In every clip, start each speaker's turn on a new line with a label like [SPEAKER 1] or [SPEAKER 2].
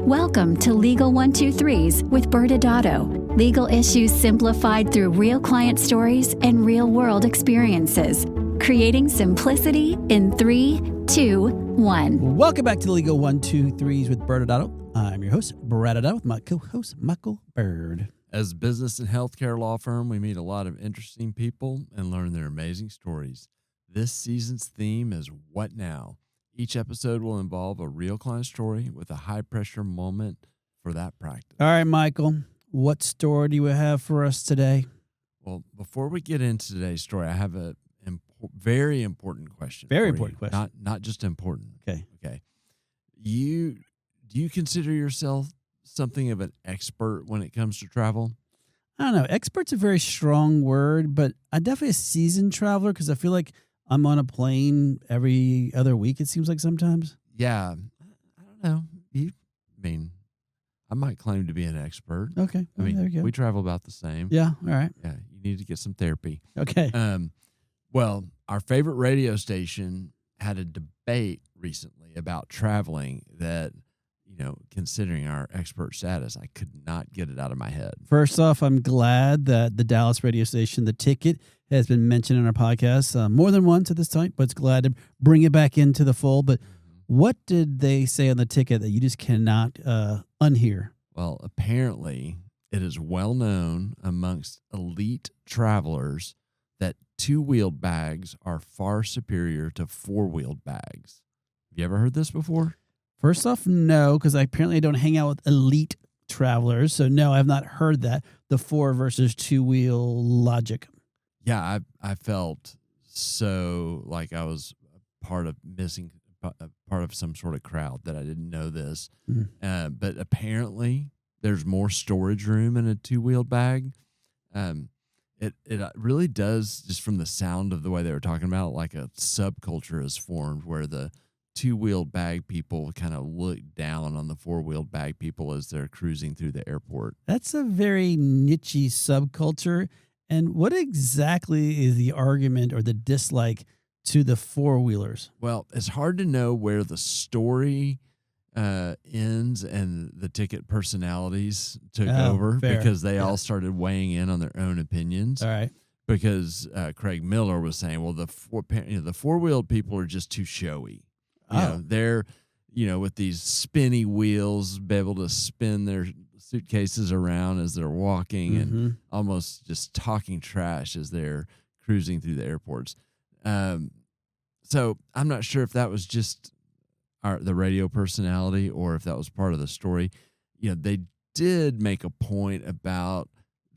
[SPEAKER 1] Welcome to Legal 123s with ByrdAdatto. Legal issues simplified through real client stories and real-world experiences. Creating simplicity in 3, 2, 1.
[SPEAKER 2] Welcome back to Legal 123s with ByrdAdatto. I'm your host, ByrdAdatto, with my co-host, Michael Byrd.
[SPEAKER 3] As a business and healthcare law firm, we meet a lot of interesting people and learn their amazing stories. This season's theme is What Now? Each episode will involve a real client story with a high-pressure moment for that practice.
[SPEAKER 2] All right, Michael, what story do you have for us today?
[SPEAKER 3] Well, before we get into today's story, I have a very important question.
[SPEAKER 2] Very important question.
[SPEAKER 3] Not just important.
[SPEAKER 2] Okay.
[SPEAKER 3] Do you consider yourself something of an expert when it comes to travel?
[SPEAKER 2] I don't know. Expert's a very strong word, but I'm definitely a seasoned traveler because I feel like I'm on a plane every other week, it seems like sometimes.
[SPEAKER 3] Yeah. I don't know. I might claim to be an expert.
[SPEAKER 2] Okay.
[SPEAKER 3] I mean,
[SPEAKER 2] there you go.
[SPEAKER 3] we travel about the same.
[SPEAKER 2] Yeah. All right.
[SPEAKER 3] Yeah. You need to get some therapy.
[SPEAKER 2] Okay.
[SPEAKER 3] Well, our favorite radio station had a debate recently about traveling that, considering our expert status, I could not get it out of my head.
[SPEAKER 2] First off, I'm glad that the Dallas radio station, The Ticket, has been mentioned in our podcast more than once at this time, but it's glad to bring it back into the fold. But what did they say on The Ticket that you just cannot unhear?
[SPEAKER 3] Well, apparently it is well known amongst elite travelers that two-wheeled bags are far superior to four-wheeled bags. Have you ever heard this before?
[SPEAKER 2] First off, no, because I apparently don't hang out with elite travelers. So, no, I have not heard that, the four versus two-wheel logic.
[SPEAKER 3] Yeah, I felt so like I was part of some sort of crowd that I didn't know this. But apparently there's more storage room in a two-wheeled bag. It really does, just from the sound of the way they were talking about it, like a subculture is formed where the two-wheeled bag people kind of look down on the four-wheeled bag people as they're cruising through the airport.
[SPEAKER 2] That's a very niche-y subculture. And what exactly is the argument or the dislike to the four-wheelers?
[SPEAKER 3] Well, it's hard to know where the story ends and the Ticket personalities took over because they all started weighing in on their own opinions.
[SPEAKER 2] All right.
[SPEAKER 3] Because Craig Miller was saying, well, the four-wheeled people are just too showy. They're, with these spinny wheels, be able to spin their suitcases around as they're walking and almost just talking trash as they're cruising through the airports. So I'm not sure if that was just the radio personality or if that was part of the story. They did make a point about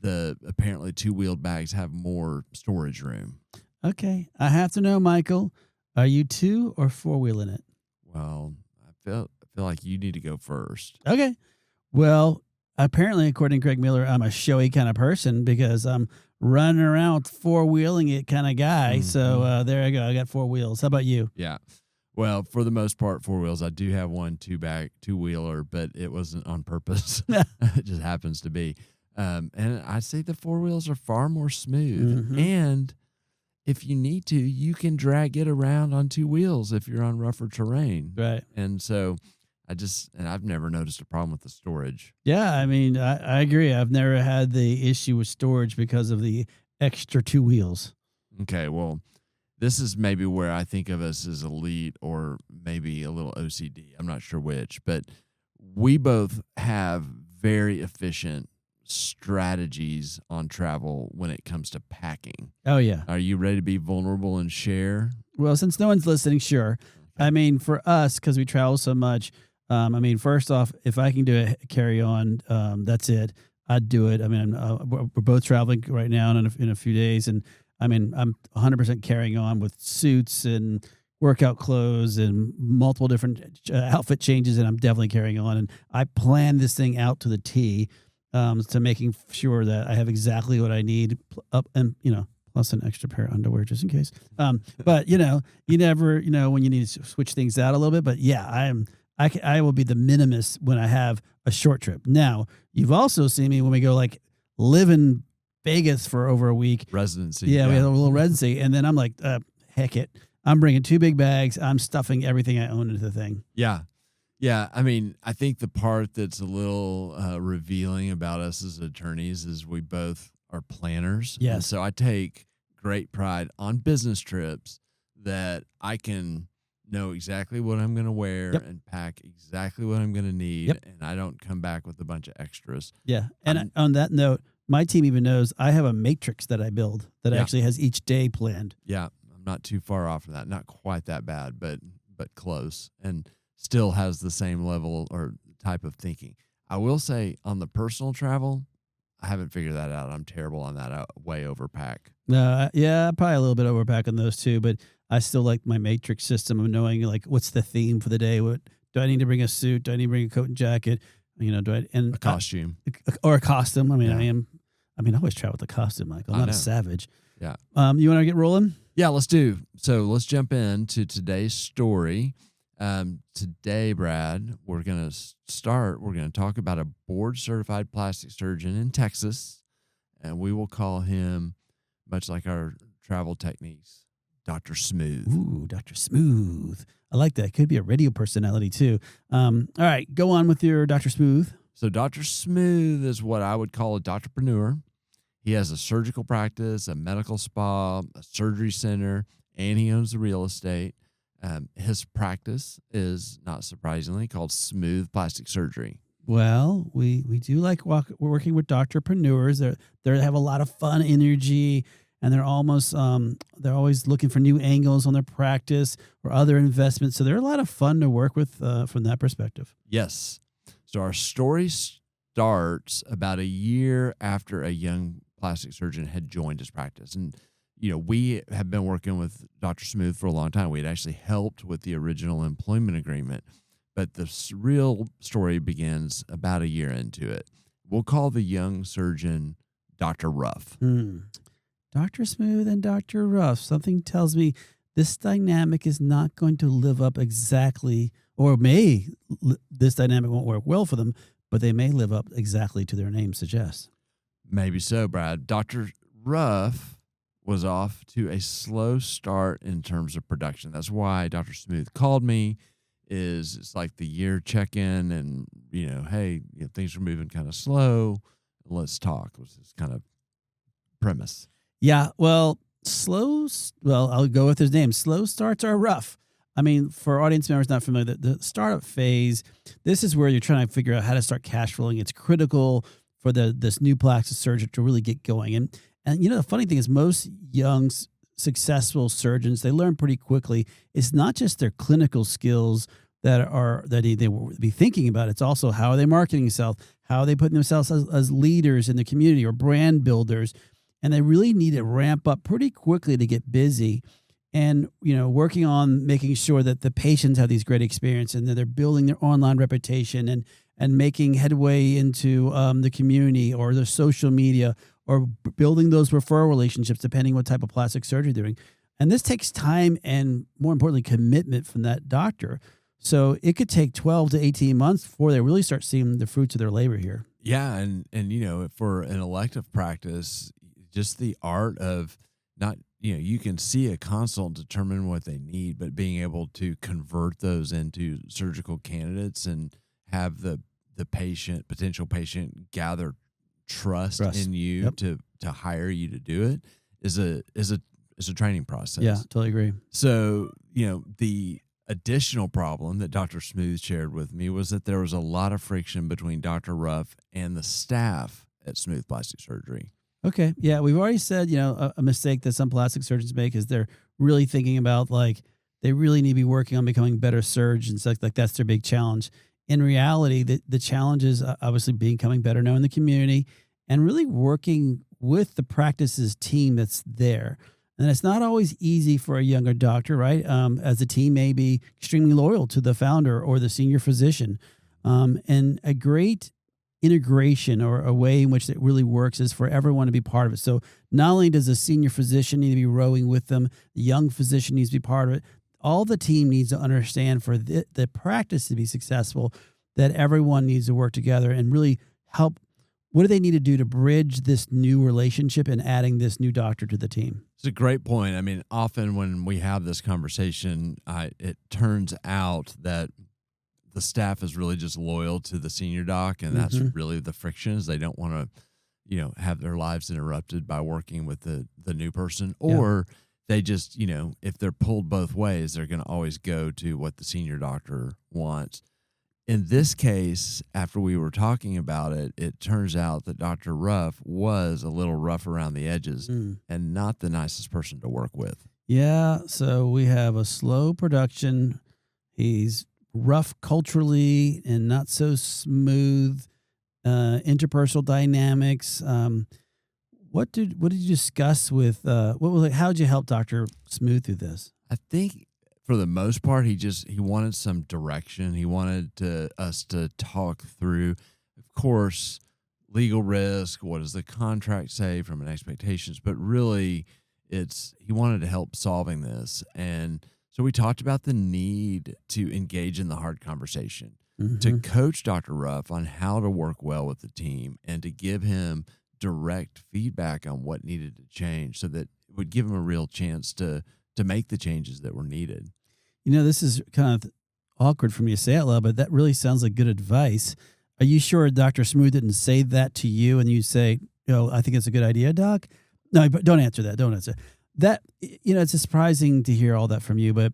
[SPEAKER 3] apparently two-wheeled bags have more storage room.
[SPEAKER 2] Okay. I have to know, Michael, are you two or four-wheeling it?
[SPEAKER 3] Well, I feel like you need to go first.
[SPEAKER 2] Okay. Well, apparently, according to Craig Miller, I'm a showy kind of person because I'm running around four-wheeling it kind of guy. So there I go. I got four wheels. How about you?
[SPEAKER 3] Yeah. Well, for the most part, four wheels. I do have one two-wheeler, but it wasn't on purpose. It just happens to be. And I say the four wheels are far more smooth. And if you need to, you can drag it around on two wheels if you're on rougher terrain.
[SPEAKER 2] Right.
[SPEAKER 3] And so I've never noticed a problem with the storage.
[SPEAKER 2] Yeah, I mean, I agree. I've never had the issue with storage because of the extra two wheels.
[SPEAKER 3] Okay, well, this is maybe where I think of us as elite or maybe a little OCD. I'm not sure which, but we both have very efficient strategies on travel when it comes to packing.
[SPEAKER 2] Oh, yeah.
[SPEAKER 3] Are you ready to be vulnerable and share?
[SPEAKER 2] Well, since no one's listening, sure. Okay. I mean, for us, because we travel so much, first off, if I can do a carry-on, that's it. I'd do it. I mean, we're both traveling right now in a few days, and I mean, I'm 100% carrying on with suits and workout clothes and multiple different outfit changes, and I'm definitely carrying on. And I plan this thing out to the T, to making sure that I have exactly what I need up and, plus an extra pair of underwear just in case. But, you never, when you need to switch things out a little bit. But, yeah, I will be the minimalist when I have a short trip. Now, you've also seen me when we go, live in Vegas for over a week.
[SPEAKER 3] Residency.
[SPEAKER 2] Yeah, we had a little residency. And then I'm like, heck it. I'm bringing 2 big bags. I'm stuffing everything I own into the thing.
[SPEAKER 3] Yeah. Yeah, I mean, I think the part that's a little revealing about us as attorneys is we both are planners. And
[SPEAKER 2] Yes.
[SPEAKER 3] so I take great pride on business trips that I can know exactly what I'm going to wear
[SPEAKER 2] Yep.
[SPEAKER 3] and pack exactly what I'm going to need.
[SPEAKER 2] Yep.
[SPEAKER 3] And I don't come back with a bunch of extras.
[SPEAKER 2] Yeah. And on that note, my team even knows I have a matrix that I build that
[SPEAKER 3] Yeah.
[SPEAKER 2] actually has each day planned.
[SPEAKER 3] Yeah, I'm not too far off from that. Not quite that bad, but close. And still has the same level or type of thinking. I will say on the personal travel, I haven't figured that out. I'm terrible on that. I way overpack.
[SPEAKER 2] Yeah, probably a little bit overpack on those too, but I still like my matrix system of knowing like what's the theme for the day. What do I need to bring a suit? Do I need to bring a coat and jacket? Do I
[SPEAKER 3] A costume
[SPEAKER 2] or a costume? I mean,
[SPEAKER 3] Yeah.
[SPEAKER 2] I always travel with a costume, Michael. I'm
[SPEAKER 3] I
[SPEAKER 2] not a
[SPEAKER 3] know.
[SPEAKER 2] savage.
[SPEAKER 3] Yeah.
[SPEAKER 2] You want to get rolling?
[SPEAKER 3] Yeah, let's do. So let's jump into today's story. Today, Brad, we're going to talk about a board certified plastic surgeon in Texas, and we will call him, much like our travel techniques, Dr. Smooth.
[SPEAKER 2] Ooh, Dr. Smooth. I like that. Could be a radio personality too. All right, go on with your Dr. Smooth.
[SPEAKER 3] So Dr. Smooth is what I would call a doctorpreneur. He has a surgical practice, a medical spa, a surgery center, and he owns the real estate. His practice is, not surprisingly, called Smooth Plastic Surgery.
[SPEAKER 2] Well, we do like working with doctorpreneurs. They have a lot of fun energy, and they're always looking for new angles on their practice or other investments. So they're a lot of fun to work with from that perspective.
[SPEAKER 3] Yes. So our story starts about a year after a young plastic surgeon had joined his practice. And, we have been working with Dr. Smooth for a long time. We had actually helped with the original employment agreement. But the real story begins about a year into it. We'll call the young surgeon Dr. Ruff.
[SPEAKER 2] Dr. Smooth and Dr. Ruff. Something tells me this dynamic is not going to live up exactly, or this dynamic won't work well for them, but they may live up exactly to their name suggests.
[SPEAKER 3] Maybe so, Brad. Dr. Ruff was off to a slow start in terms of production. That's why Dr. Smooth called me. It's like the year check-in and, hey, things are moving kind of slow. Let's talk was his kind of premise.
[SPEAKER 2] Yeah, well, I'll go with his name. Slow starts are rough. I mean, for audience members not familiar, the startup phase, this is where you're trying to figure out how to start cash flowing. It's critical for this new plastic surgeon to really get going. And the funny thing is most young successful surgeons, they learn pretty quickly. It's not just their clinical skills that they will be thinking about. It's also how are they marketing themselves, how are they putting themselves as leaders in the community or brand builders. And they really need to ramp up pretty quickly to get busy and, working on making sure that the patients have these great experiences and that they're building their online reputation and making headway into the community or the social media or building those referral relationships, depending what type of plastic surgery they're doing. And this takes time and, more importantly, commitment from that doctor. So it could take 12 to 18 months before they really start seeing the fruits of their labor here.
[SPEAKER 3] Yeah, and for an elective practice, just the art of not, you can see a consult determine what they need, but being able to convert those into surgical candidates and have the potential patient gather trust in you
[SPEAKER 2] Yep.
[SPEAKER 3] to hire you to do it is a training process.
[SPEAKER 2] Yeah, totally agree.
[SPEAKER 3] So, the additional problem that Dr. Smooth shared with me was that there was a lot of friction between Dr. Ruff and the staff at Smooth Plastic Surgery.
[SPEAKER 2] Okay. Yeah. We've already said, a mistake that some plastic surgeons make is they're really thinking about they really need to be working on becoming better surgeons. Like that's their big challenge. In reality, the challenge is obviously becoming better known in the community and really working with the practices team that's there. And it's not always easy for a younger doctor, right? As the team may be extremely loyal to the founder or the senior physician. And a great integration or a way in which it really works is for everyone to be part of it. So not only does the senior physician need to be rowing with them, the young physician needs to be part of it. All the team needs to understand for the practice to be successful that everyone needs to work together and really help. What do they need to do to bridge this new relationship and adding this new doctor to the team?
[SPEAKER 3] It's a great point. I mean, often when we have this conversation, it turns out that the staff is really just loyal to the senior doc, and that's really the friction is they don't want to, have their lives interrupted by working with the new person, or they just, if they're pulled both ways, they're going to always go to what the senior doctor wants. In this case, after we were talking about it, it turns out that Dr. Ruff was a little rough around the edges and not the nicest person to work with.
[SPEAKER 2] Yeah, so we have a slow production. He's rough culturally and not so smooth. Interpersonal dynamics. What did you discuss with how did you help Dr. Smooth through this?
[SPEAKER 3] I think for the most part, he wanted some direction. He wanted us to talk through, of course, legal risk. What does the contract say from an expectations? But really, he wanted to help solving this. And so we talked about the need to engage in the hard conversation, to coach Dr. Ruff on how to work well with the team and to give him direct feedback on what needed to change so that it would give him a real chance to make the changes that were needed.
[SPEAKER 2] This is kind of awkward for me to say out loud, but that really sounds like good advice. Are you sure Dr. Smooth didn't say that to you and you say, I think it's a good idea, Doc? No, but don't answer that. Don't answer that. It's surprising to hear all that from you, but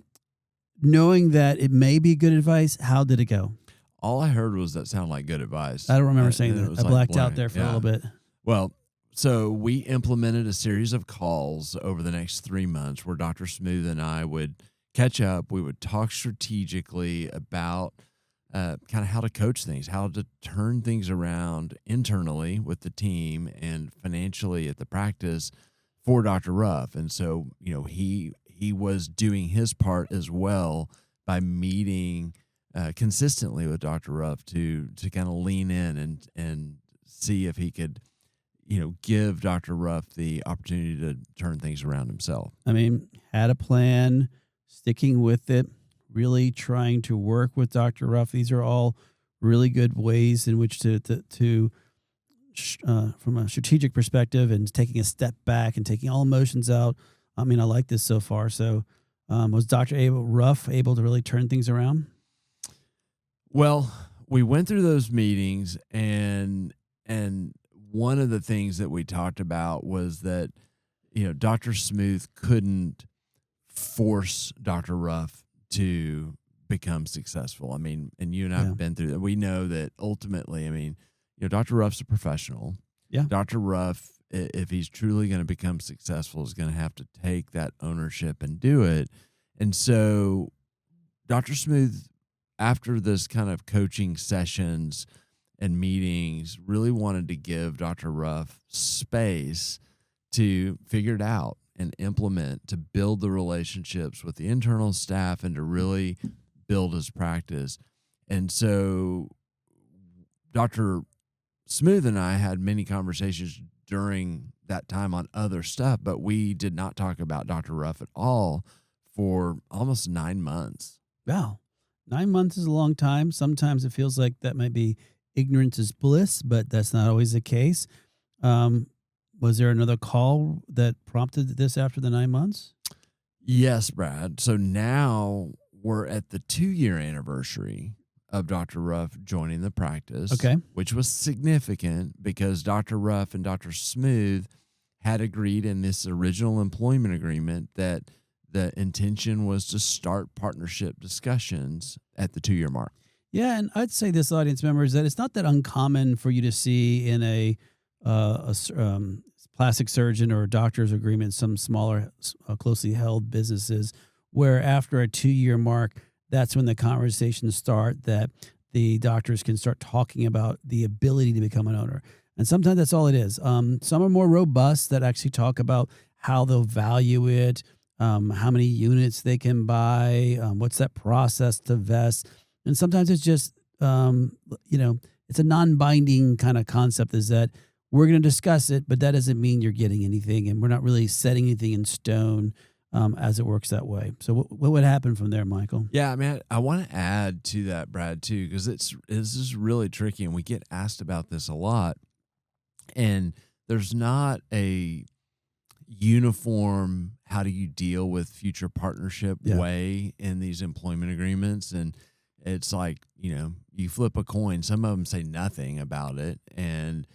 [SPEAKER 2] knowing that it may be good advice, how did it go?
[SPEAKER 3] All I heard was that sounded like good advice.
[SPEAKER 2] I don't remember saying that. I blacked out there for a little bit.
[SPEAKER 3] Well, so we implemented a series of calls over the next 3 months where Dr. Smooth and I would catch up. We would talk strategically about kind of how to coach things, how to turn things around internally with the team and financially at the practice for Dr. Ruff. And so, he was doing his part as well by meeting consistently with Dr. Ruff to kind of lean in and see if he could, give Dr. Ruff the opportunity to turn things around himself.
[SPEAKER 2] I mean, had a plan, sticking with it, really trying to work with Dr. Ruff. These are all really good ways in which to from a strategic perspective and taking a step back and taking all emotions out. I mean, I like this so far. So was Dr. Ruff able to really turn things around?
[SPEAKER 3] Well, we went through those meetings, and one of the things that we talked about was that, Dr. Smooth couldn't force Dr. Ruff to become successful. I mean, and you and I have been through that. We know that ultimately, Dr. Ruff's a professional.
[SPEAKER 2] Yeah.
[SPEAKER 3] Dr. Ruff, if he's truly going to become successful, is going to have to take that ownership and do it. And so Dr. Smooth, after this kind of coaching sessions and meetings, really wanted to give Dr. Ruff space to figure it out and implement, to build the relationships with the internal staff and to really build his practice. And so Dr. Smooth and I had many conversations during that time on other stuff, but we did not talk about Dr. Ruff at all for almost 9 months.
[SPEAKER 2] Wow. 9 months is a long time. Sometimes it feels like that might be ignorance is bliss, but that's not always the case. Was there another call that prompted this after the 9 months?
[SPEAKER 3] Yes, Brad. So now we're at the 2-year anniversary of Dr. Ruff joining the practice, which was significant because Dr. Ruff and Dr. Smooth had agreed in this original employment agreement that the intention was to start partnership discussions at the 2-year mark.
[SPEAKER 2] Yeah, and I'd say this, audience members, that it's not that uncommon for you to see in a plastic surgeon or doctor's agreement, some smaller, closely held businesses, where after a 2-year mark, that's when the conversations start, that the doctors can start talking about the ability to become an owner. And sometimes that's all it is. Some are more robust that actually talk about how they'll value it, how many units they can buy, what's that process to vest. And sometimes it's just, it's a non-binding kind of concept, is that we're going to discuss it, but that doesn't mean you're getting anything. And we're not really setting anything in stone as it works that way. So what would happen from there, Michael?
[SPEAKER 3] Yeah, I mean, I want to add to that, Brad, too, because this is really tricky, and we get asked about this a lot. And there's not a uniform how do you deal with future partnership way in these employment agreements. And it's like, you flip a coin. Some of them say nothing about it. And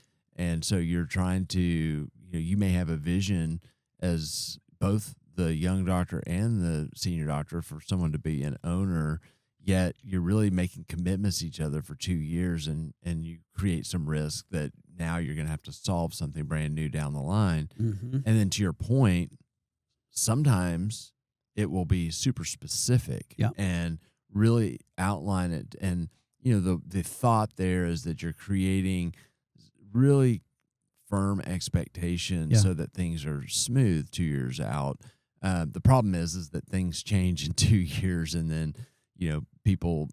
[SPEAKER 3] so you're trying to, you may have a vision as both the young doctor and the senior doctor for someone to be an owner, yet you're really making commitments to each other for 2 years, and you create some risk that now you're going to have to solve something brand new down the line.
[SPEAKER 2] Mm-hmm.
[SPEAKER 3] And then to your point, sometimes it will be super specific and really outline it. And, the thought there is that you're creating really firm expectations so that things are smooth 2 years out. The problem is that things change in 2 years, and then, people,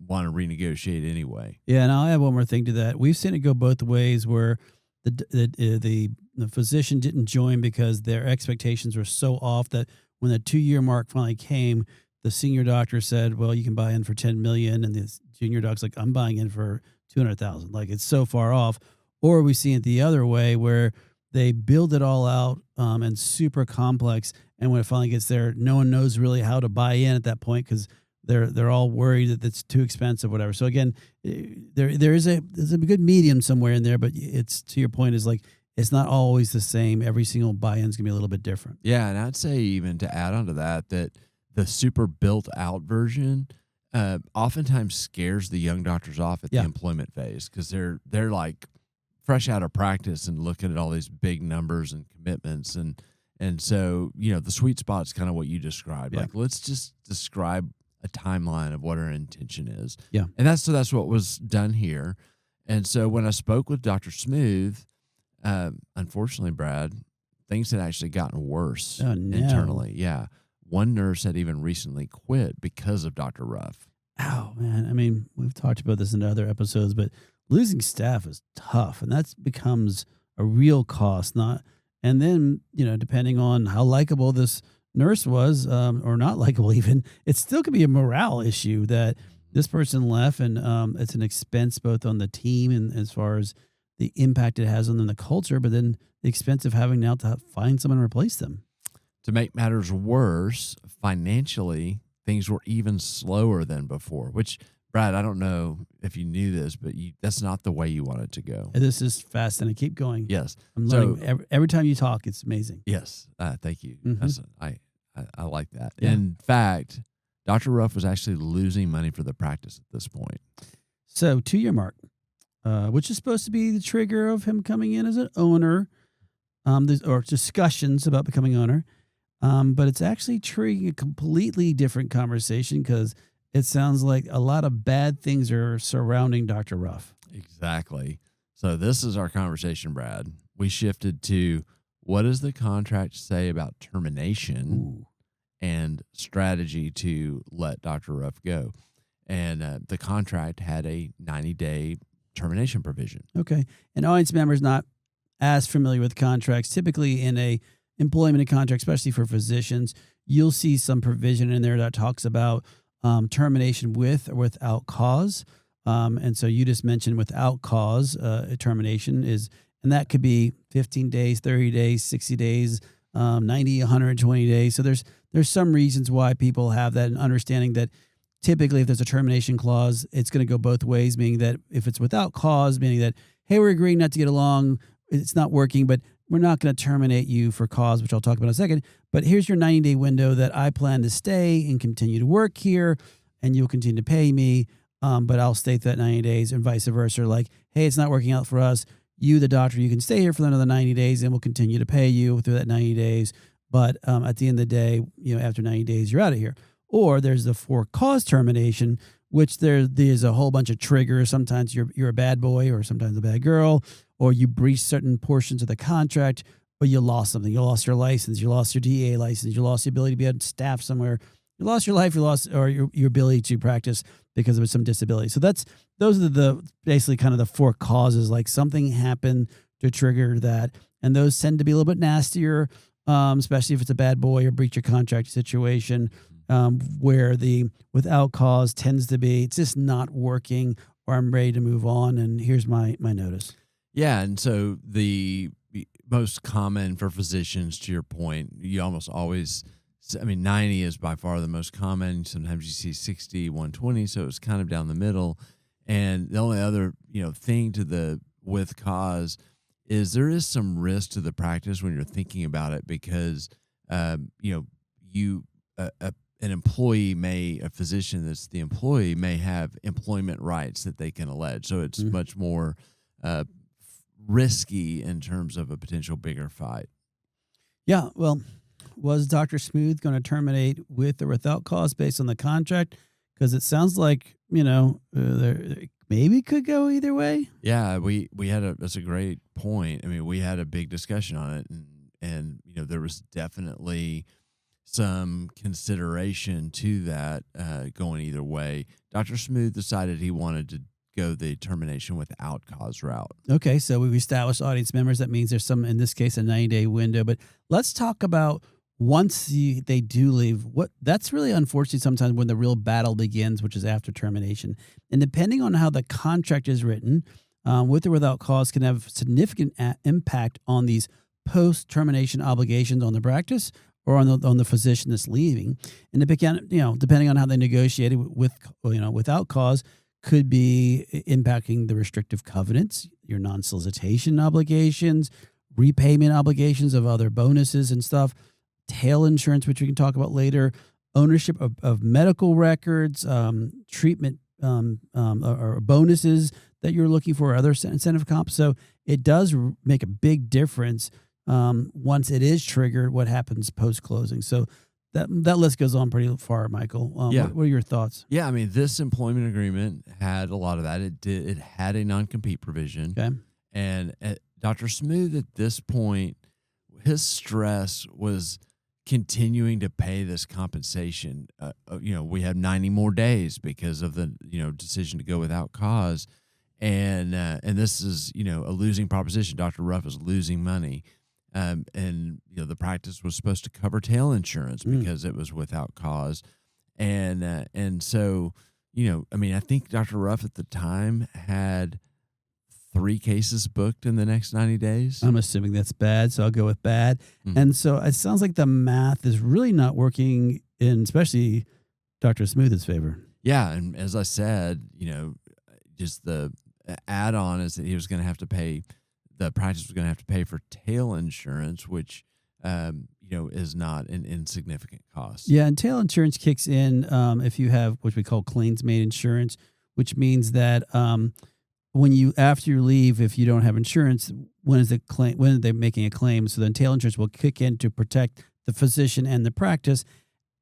[SPEAKER 3] want to renegotiate anyway.
[SPEAKER 2] Yeah, and I'll add one more thing to that. We've seen it go both ways, where the physician didn't join because their expectations were so off that when the 2-year mark finally came, the senior doctor said, "Well, you can buy in for $10 million," and the junior doc's like, "I'm buying in for $200,000." Like, it's so far off. Or we see it the other way, where they build it all out and super complex, and when it finally gets there, no one knows really how to buy in at that point because they're all worried that it's too expensive, whatever. So again, there's a good medium somewhere in there, but it's, to your point, is like, it's not always the same. Every single buy-in is gonna be a little bit different.
[SPEAKER 3] Yeah, and I'd say, even to add on to that the super built out version oftentimes scares the young doctors off at the employment phase, because they're like fresh out of practice and looking at all these big numbers and commitments, and so the sweet spot's kind of what you described. Like, let's just describe a timeline of what our intention is.
[SPEAKER 2] Yeah.
[SPEAKER 3] And that's what was done here. And so when I spoke with Dr. Smooth, unfortunately, Brad, things had actually gotten worse internally. Yeah. One nurse had even recently quit because of Dr. Ruff.
[SPEAKER 2] Oh, man. I mean, we've talked about this in other episodes, but losing staff is tough, and that becomes a real cost. And then, depending on how likable this nurse was, or not likable even, it still could be a morale issue that this person left, and it's an expense both on the team and as far as the impact it has on the culture, but then the expense of having now to find someone to replace them.
[SPEAKER 3] To make matters worse, financially, things were even slower than before, which, Brad, I don't know if you knew this, but that's not the way you want it to go.
[SPEAKER 2] This is fascinating. Keep going.
[SPEAKER 3] Yes.
[SPEAKER 2] I'm learning every time you talk. It's amazing.
[SPEAKER 3] Yes. Thank you.
[SPEAKER 2] Mm-hmm.
[SPEAKER 3] I like that.
[SPEAKER 2] Yeah.
[SPEAKER 3] In fact, Dr. Ruff was actually losing money for the practice at this point.
[SPEAKER 2] So 2-year mark, which is supposed to be the trigger of him coming in as an owner, or discussions about becoming owner. But it's actually triggering a completely different conversation, because it sounds like a lot of bad things are surrounding Dr. Ruff.
[SPEAKER 3] Exactly. So this is our conversation, Brad. We shifted to, what does the contract say about termination and strategy to let Dr. Ruff go? And the contract had a 90-day termination provision.
[SPEAKER 2] Okay. And audience members not as familiar with contracts, typically in a employment contract, especially for physicians, you'll see some provision in there that talks about termination with or without cause. And so you just mentioned without cause, termination is, and that could be 15 days, 30 days, 60 days, 90, 120 days. So there's some reasons why people have that, and understanding that typically if there's a termination clause, it's going to go both ways, meaning that if it's without cause, meaning that, hey, we're agreeing not to get along, it's not working, but we're not going to terminate you for cause, which I'll talk about in a second. But here's your 90-day window that I plan to stay and continue to work here, and you'll continue to pay me, but I'll stay that 90 days, and vice versa. Like, hey, it's not working out for us. You, the doctor, you can stay here for another 90 days, and we'll continue to pay you through that 90 days. But at the end of the day, after 90 days, you're out of here. Or there's the for-cause termination, which there's a whole bunch of triggers. Sometimes you're a bad boy, or sometimes a bad girl, or you breached certain portions of the contract, or you lost something. You lost your license, you lost your DEA license, you lost the ability to be on staff somewhere, you lost your life, you lost your ability to practice because of some disability. So those are the basically kind of the four causes, like something happened to trigger that, and those tend to be a little bit nastier, especially if it's a bad boy or breach of contract situation, where the without cause tends to be, it's just not working, or I'm ready to move on, and here's my notice.
[SPEAKER 3] Yeah, and so the most common for physicians, to your point, you almost always I mean, 90 is by far the most common. Sometimes you see 60, 120, so it's kind of down the middle. And the only other, thing to the with cause is there is some risk to the practice when you're thinking about it because, an employee a physician that's the employee may have employment rights that they can allege. So it's much more risky in terms of a potential bigger fight.
[SPEAKER 2] Yeah, well, was Dr. Smooth going to terminate with or without cause based on the contract? Because it sounds like, there maybe could go either way.
[SPEAKER 3] Yeah, that's a great point. I mean, we had a big discussion on it and there was definitely some consideration to that going either way. Dr. Smooth decided he wanted to go the termination without cause route.
[SPEAKER 2] Okay, so we've established audience members. That means there's some, in this case, a 90-day window. But let's talk about once they do leave, that's really unfortunate sometimes when the real battle begins, which is after termination. And depending on how the contract is written, with or without cause can have significant impact on these post-termination obligations on the practice or on the physician that's leaving. And depending on how they negotiated without cause, could be impacting the restrictive covenants, your non-solicitation obligations, repayment obligations of other bonuses and stuff, tail insurance, which we can talk about later, ownership of medical records, treatment or bonuses that you're looking for, other incentive comp. So it does make a big difference once it is triggered, what happens post-closing. So that list goes on pretty far, Michael. What are your thoughts?
[SPEAKER 3] Yeah, I mean, this employment agreement had a lot of that. It had a non-compete provision. Okay. And Dr. Smooth at this point, his stress was continuing to pay this compensation. We have 90 more days because of the decision to go without cause, and this is a losing proposition. Dr. Ruff is losing money, and the practice was supposed to cover tail insurance because it was without cause, and so I think Dr. Ruff at the time had 3 cases booked in the next 90 days.
[SPEAKER 2] I'm assuming that's bad, so I'll go with bad. Mm-hmm. And so it sounds like the math is really not working in especially Dr. Smooth's favor.
[SPEAKER 3] Yeah, and as I said, just the add-on is that he was going to have to pay, the practice was going to have to pay for tail insurance, which, is not an insignificant cost.
[SPEAKER 2] Yeah, and tail insurance kicks in if you have what we call claims-made insurance, which means that after you leave, if you don't have insurance, when are they making a claim? So then tail insurance will kick in to protect the physician and the practice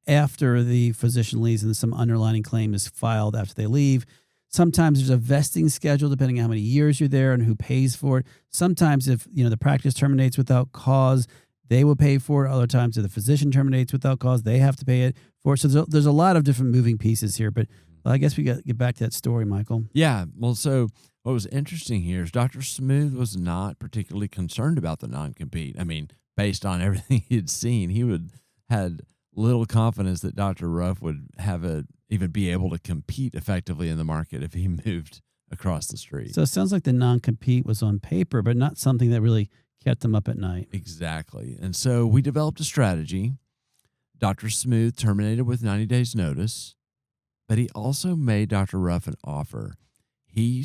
[SPEAKER 2] after the physician leaves and some underlying claim is filed after they leave. Sometimes there's a vesting schedule depending on how many years you're there and who pays for it. Sometimes if the practice terminates without cause, they will pay for it. Other times if the physician terminates without cause, they have to pay it for it. So there's a lot of different moving pieces here, but I guess we got to get back to that story, Michael.
[SPEAKER 3] Yeah, well, so what was interesting here is Dr. Smooth was not particularly concerned about the non-compete. I mean, based on everything he had seen, had little confidence that Dr. Ruff would even be able to compete effectively in the market if he moved across the street.
[SPEAKER 2] So it sounds like the non-compete was on paper, but not something that really kept them up at night.
[SPEAKER 3] Exactly. And so we developed a strategy. Dr. Smooth terminated with 90 days notice, but he also made Dr. Ruff an offer. He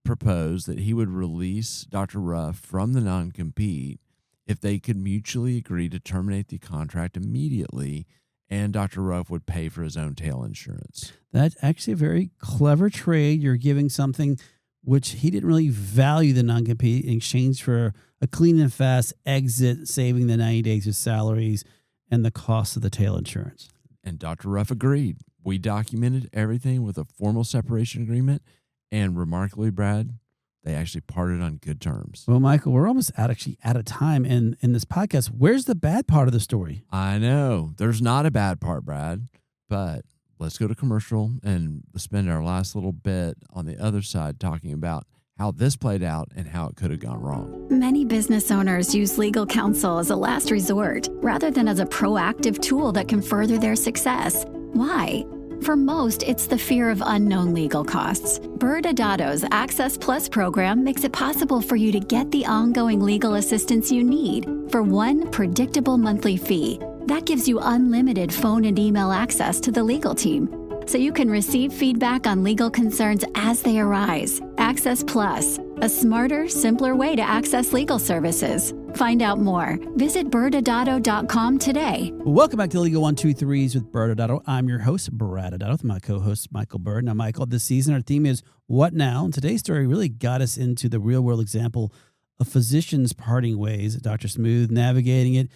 [SPEAKER 3] proposed that he would release Dr. Ruff from the non-compete if they could mutually agree to terminate the contract immediately, and Dr. Ruff would pay for his own tail insurance.
[SPEAKER 2] That's actually a very clever trade. You're giving something which he didn't really value the non-compete in exchange for a clean and fast exit, saving the 90 days of salaries and the cost of the tail insurance.
[SPEAKER 3] And Dr. Ruff agreed. We documented everything with a formal separation agreement, and remarkably, Brad, they actually parted on good terms.
[SPEAKER 2] Well, Michael, we're almost out of time in this podcast. Where's the bad part of the story?
[SPEAKER 3] I know. There's not a bad part, Brad, but let's go to commercial and spend our last little bit on the other side talking about how this played out and how it could have gone wrong.
[SPEAKER 1] Many business owners use legal counsel as a last resort rather than as a proactive tool that can further their success. Why? For most, it's the fear of unknown legal costs. ByrdAdatto's Access Plus program makes it possible for you to get the ongoing legal assistance you need for one predictable monthly fee. That gives you unlimited phone and email access to the legal team, so you can receive feedback on legal concerns as they arise. Access Plus, a smarter, simpler way to access legal services. Find out more. Visit ByrdAdatto.com today.
[SPEAKER 2] Welcome back to Legal 123s with ByrdAdatto. I'm your host, ByrdAdatto, with my co-host, Michael Byrd. Now, Michael, this season our theme is What Now? And today's story really got us into the real-world example of physicians parting ways. Dr. Smooth navigating it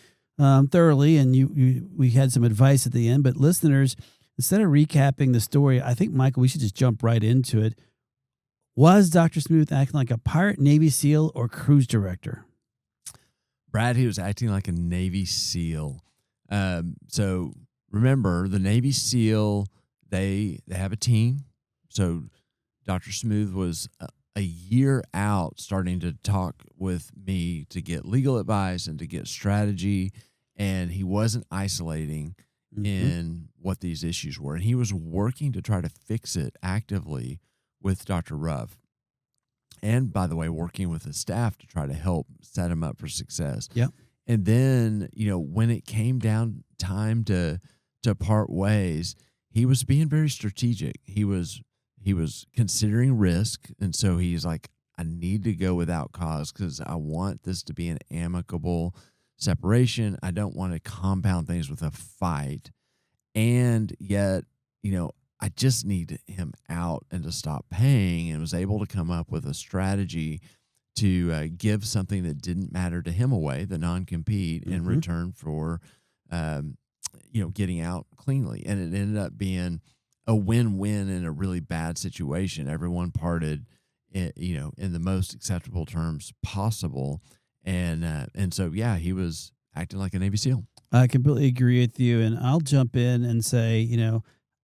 [SPEAKER 2] thoroughly, and we had some advice at the end. But listeners, instead of recapping the story, I think, Michael, we should just jump right into it. Was Dr. Smooth acting like a pirate, Navy SEAL, or cruise director?
[SPEAKER 3] Brad, he was acting like a Navy SEAL. So remember, the Navy SEAL, they have a team. So Dr. Smooth was a year out starting to talk with me to get legal advice and to get strategy, and he wasn't isolating in what these issues were. And he was working to try to fix it actively with Dr. Ruff. And, by the way, working with his staff to try to help set him up for success.
[SPEAKER 2] Yeah.
[SPEAKER 3] And then, when it came down time to part ways, he was being very strategic. He was considering risk. And so he's like, I need to go without cause because I want this to be an amicable separation. I don't want to compound things with a fight. And yet, I just need him out and to stop paying, and was able to come up with a strategy to give something that didn't matter to him away, the non-compete, in return for, getting out cleanly. And it ended up being a win-win in a really bad situation. Everyone parted, in the most acceptable terms possible. And so, yeah, he was acting like a Navy SEAL. I
[SPEAKER 2] completely agree with you. And I'll jump in and say,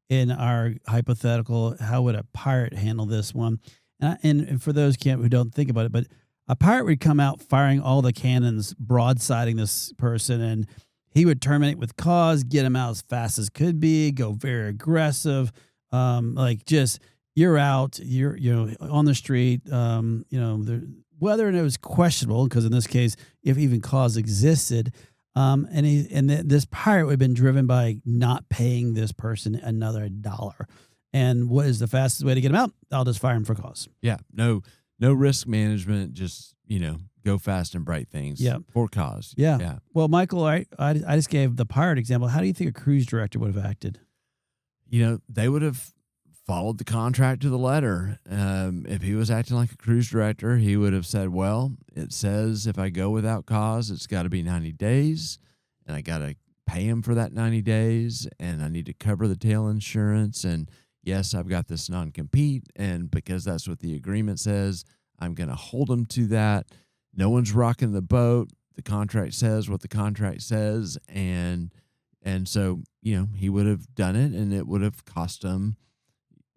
[SPEAKER 2] in our hypothetical, how would a pirate handle this one? And for those who don't think about it, but a pirate would come out firing all the cannons, broadsiding this person, and he would terminate with cause, get him out as fast as could be, go very aggressive, you're out, you're on the street, whether it was questionable, because in this case, if even cause existed. This pirate would have been driven by not paying this person another $1. And what is the fastest way to get him out? I'll just fire him for cause.
[SPEAKER 3] Yeah, no risk management. Just go fast and break things.
[SPEAKER 2] Yeah,
[SPEAKER 3] for cause.
[SPEAKER 2] Yeah. Well, Michael, I just gave the pirate example. How do you think a cruise director would have acted?
[SPEAKER 3] They would have followed the contract to the letter. If he was acting like a cruise director, he would have said, well, it says if I go without cause, it's got to be 90 days, and I got to pay him for that 90 days, and I need to cover the tail insurance, and yes, I've got this non-compete, and because that's what the agreement says, I'm going to hold him to that. No one's rocking the boat. The contract says what the contract says, and so, he would have done it, and it would have cost him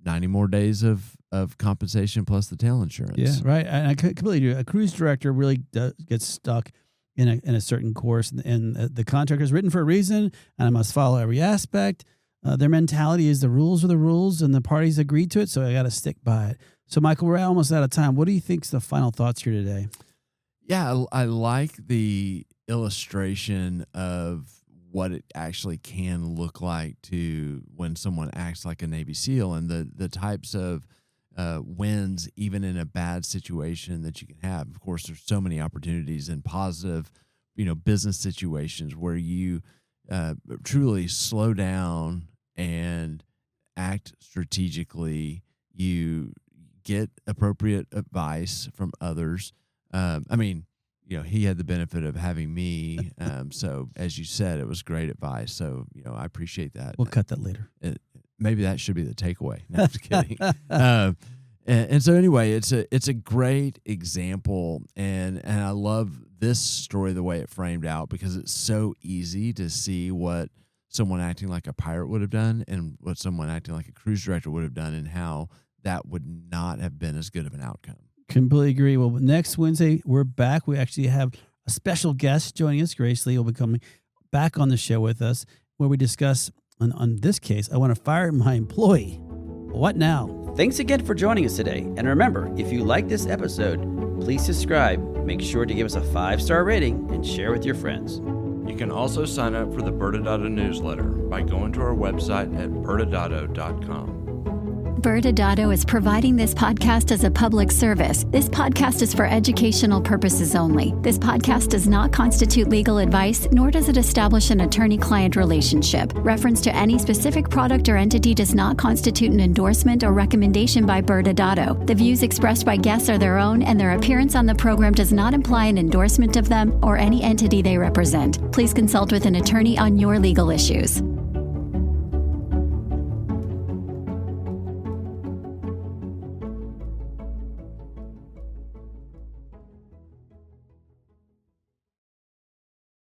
[SPEAKER 3] 90 more days of compensation plus the tail insurance.
[SPEAKER 2] Yeah, right. And I completely agree. A cruise director really gets stuck in a certain course, and the contract is written for a reason, and I must follow every aspect. Their mentality is the rules are the rules, and the parties agreed to it, so I got to stick by it. So, Michael, we're almost out of time. What do you think's the final thoughts here today?
[SPEAKER 3] Yeah, I like the illustration of what it actually can look like to when someone acts like a Navy SEAL, and the types of wins, even in a bad situation, that you can have. Of course, there's so many opportunities in positive, business situations where you truly slow down and act strategically. You get appropriate advice from others. He had the benefit of having me. So as you said, it was great advice. So, I appreciate that.
[SPEAKER 2] We'll cut that later.
[SPEAKER 3] Maybe that should be the takeaway. No, I'm just kidding. And so anyway, it's a great example. And I love this story, the way it framed out, because it's so easy to see what someone acting like a pirate would have done and what someone acting like a cruise director would have done, and how that would not have been as good of an outcome.
[SPEAKER 2] Completely agree. Well, next Wednesday, we're back. We actually have a special guest joining us. Grace Lee will be coming back on the show with us, where we discuss, on this case, I want to fire my employee. What now?
[SPEAKER 4] Thanks again for joining us today. And remember, if you like this episode, please subscribe, make sure to give us a 5-star rating, and share with your friends.
[SPEAKER 5] You can also sign up for the ByrdAdatto newsletter by going to our website at ByrdAdatto.com.
[SPEAKER 1] ByrdAdatto is providing this podcast as a public service. This podcast is for educational purposes only. This podcast does not constitute legal advice, nor does it establish an attorney-client relationship. Reference to any specific product or entity does not constitute an endorsement or recommendation by ByrdAdatto. The views expressed by guests are their own, and their appearance on the program does not imply an endorsement of them or any entity they represent. Please consult with an attorney on your legal issues.